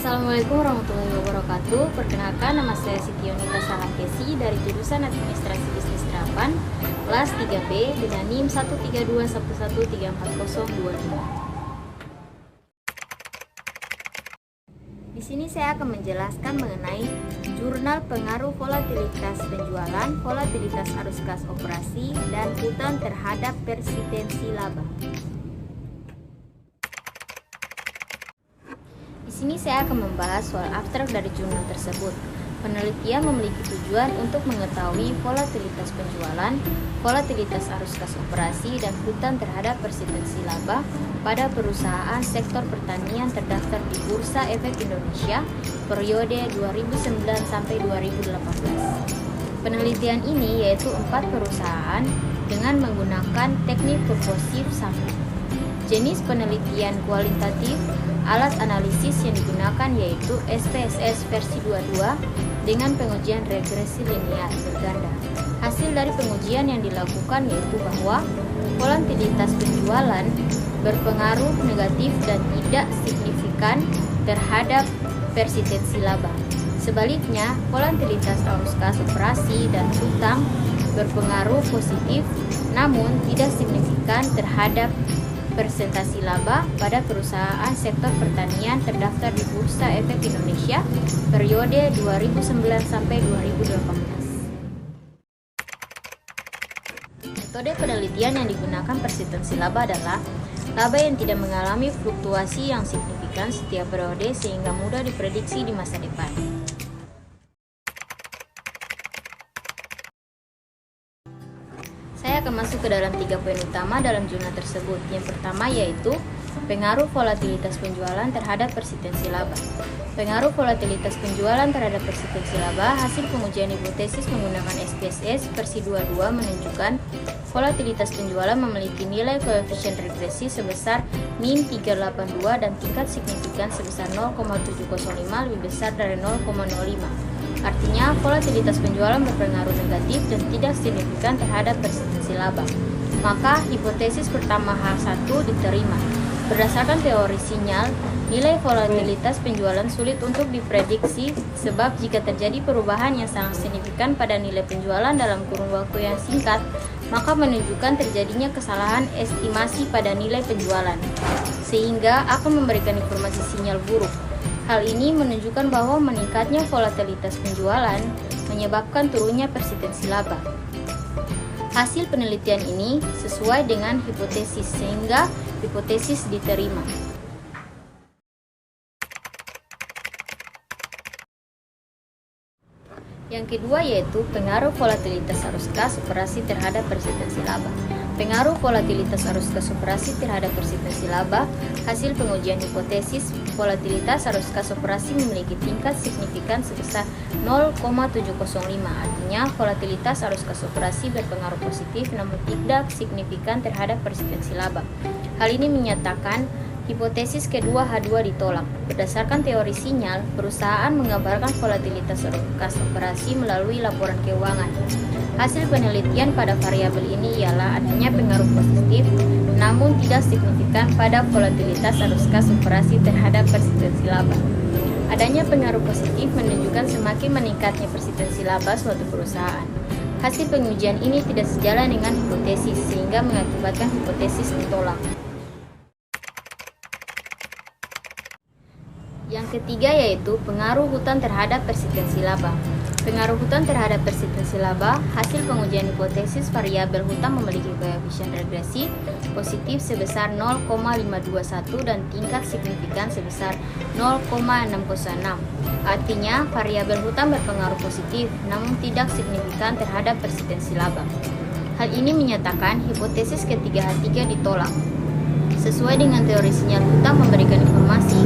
Assalamualaikum warahmatullahi wabarakatuh. Perkenalkan, nama saya Siti Yonita Salakesi dari jurusan Administrasi Bisnis Terapan, kelas 3B dengan NIM 132113402. Di sini saya akan menjelaskan mengenai jurnal pengaruh volatilitas penjualan, volatilitas arus kas operasi, dan hutan terhadap persistensi laba. Di sini saya akan membahas soal abstrak dari jurnal tersebut. Penelitian memiliki tujuan untuk mengetahui volatilitas penjualan, volatilitas arus kas operasi, dan hutan terhadap persistensi laba pada perusahaan sektor pertanian terdaftar di Bursa Efek Indonesia periode 2009 sampai 2018. Penelitian ini yaitu 4 perusahaan dengan menggunakan teknik purposif sampling. Jenis penelitian kualitatif, alat analisis yang digunakan yaitu SPSS versi 22 dengan pengujian regresi linear berganda. Hasil dari pengujian yang dilakukan yaitu bahwa volatilitas penjualan berpengaruh negatif dan tidak signifikan terhadap persistensi laba. Sebaliknya, volatilitas arus kas operasi dan hutang berpengaruh positif namun tidak signifikan terhadap persentase laba pada perusahaan sektor pertanian terdaftar di Bursa Efek Indonesia periode 2009 sampai 2018. Metode penelitian yang digunakan persistensi laba adalah laba yang tidak mengalami fluktuasi yang signifikan setiap periode sehingga mudah diprediksi di masa depan. Saya akan masuk ke dalam 3 poin utama dalam jurnal tersebut. Yang pertama yaitu pengaruh volatilitas penjualan terhadap persistensi laba. Pengaruh volatilitas penjualan terhadap persistensi laba hasil pengujian hipotesis menggunakan SPSS versi 22 menunjukkan volatilitas penjualan memiliki nilai koefisien regresi sebesar min 382 dan tingkat signifikan sebesar 0,705 lebih besar dari 0,05. Artinya, volatilitas penjualan berpengaruh negatif dan tidak signifikan terhadap persistensi laba. Maka, hipotesis pertama H1 diterima. Berdasarkan teori sinyal, nilai volatilitas penjualan sulit untuk diprediksi sebab jika terjadi perubahan yang sangat signifikan pada nilai penjualan dalam kurun waktu yang singkat, maka menunjukkan terjadinya kesalahan estimasi pada nilai penjualan, sehingga akan memberikan informasi sinyal buruk. Hal ini menunjukkan bahwa meningkatnya volatilitas penjualan menyebabkan turunnya persistensi laba. Hasil penelitian ini sesuai dengan hipotesis sehingga hipotesis diterima. Yang kedua yaitu pengaruh volatilitas arus kas operasi terhadap persistensi laba. Pengaruh volatilitas arus kas operasi terhadap persistensi laba, hasil pengujian hipotesis volatilitas arus kas operasi memiliki tingkat signifikan sebesar 0,705. Artinya, volatilitas arus kas operasi berpengaruh positif namun tidak signifikan terhadap persistensi laba. Hal ini menyatakan hipotesis kedua H2 ditolak. Berdasarkan teori sinyal, perusahaan menggambarkan volatilitas kas operasi melalui laporan keuangan. Hasil penelitian pada variabel ini ialah adanya pengaruh positif namun tidak signifikan pada volatilitas arus kas operasi terhadap persistensi laba. Adanya pengaruh positif menunjukkan semakin meningkatnya persistensi laba suatu perusahaan. Hasil pengujian ini tidak sejalan dengan hipotesis sehingga mengakibatkan hipotesis ditolak. Yang ketiga yaitu pengaruh hutan terhadap persistensi laba. Pengaruh hutan terhadap persistensi laba, hasil pengujian hipotesis variabel hutan memiliki koefisien regresi positif sebesar 0,521 dan tingkat signifikan sebesar 0,606. Artinya, variabel hutan berpengaruh positif namun tidak signifikan terhadap persistensi laba. Hal ini menyatakan hipotesis ketiga H3 ditolak. Sesuai dengan teori sinyal hutan memberikan informasi,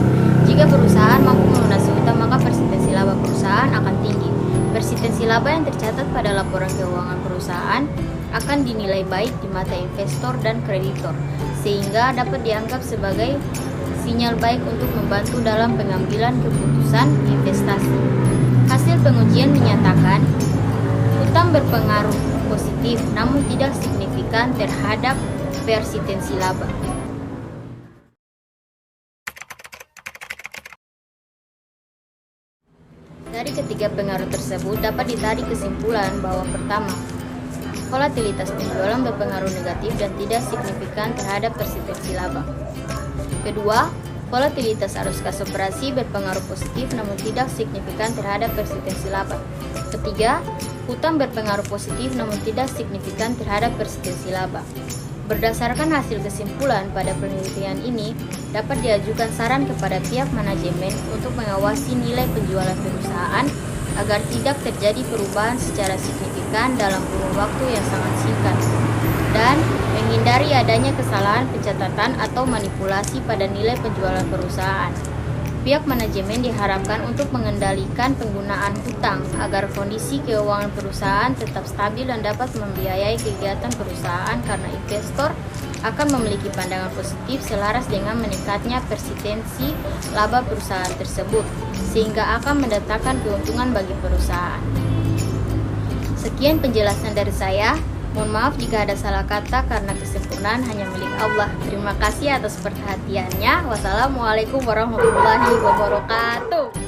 jika perusahaan mampu melunasi hutang maka persistensi laba perusahaan akan tinggi. Persistensi laba yang tercatat pada laporan keuangan perusahaan akan dinilai baik di mata investor dan kreditor, sehingga dapat dianggap sebagai sinyal baik untuk membantu dalam pengambilan keputusan investasi. Hasil pengujian menyatakan hutang berpengaruh positif namun tidak signifikan terhadap persistensi laba. Dari ketiga pengaruh tersebut dapat ditarik kesimpulan bahwa pertama, volatilitas penjualan berpengaruh negatif dan tidak signifikan terhadap persistensi laba. Kedua, volatilitas arus kas operasi berpengaruh positif namun tidak signifikan terhadap persistensi laba. Ketiga, hutang berpengaruh positif namun tidak signifikan terhadap persistensi laba. Berdasarkan hasil kesimpulan pada penelitian ini, dapat diajukan saran kepada pihak manajemen untuk mengawasi nilai penjualan perusahaan agar tidak terjadi perubahan secara signifikan dalam kurun waktu yang sangat singkat, dan menghindari adanya kesalahan pencatatan atau manipulasi pada nilai penjualan perusahaan. Pihak manajemen diharapkan untuk mengendalikan penggunaan hutang agar kondisi keuangan perusahaan tetap stabil dan dapat membiayai kegiatan perusahaan karena investor akan memiliki pandangan positif selaras dengan meningkatnya persistensi laba perusahaan tersebut, sehingga akan mendatangkan keuntungan bagi perusahaan. Sekian penjelasan dari saya. Mohon maaf jika ada salah kata karena kesempurnaan hanya milik Allah. Terima kasih atas perhatiannya. Wassalamualaikum warahmatullahi wabarakatuh.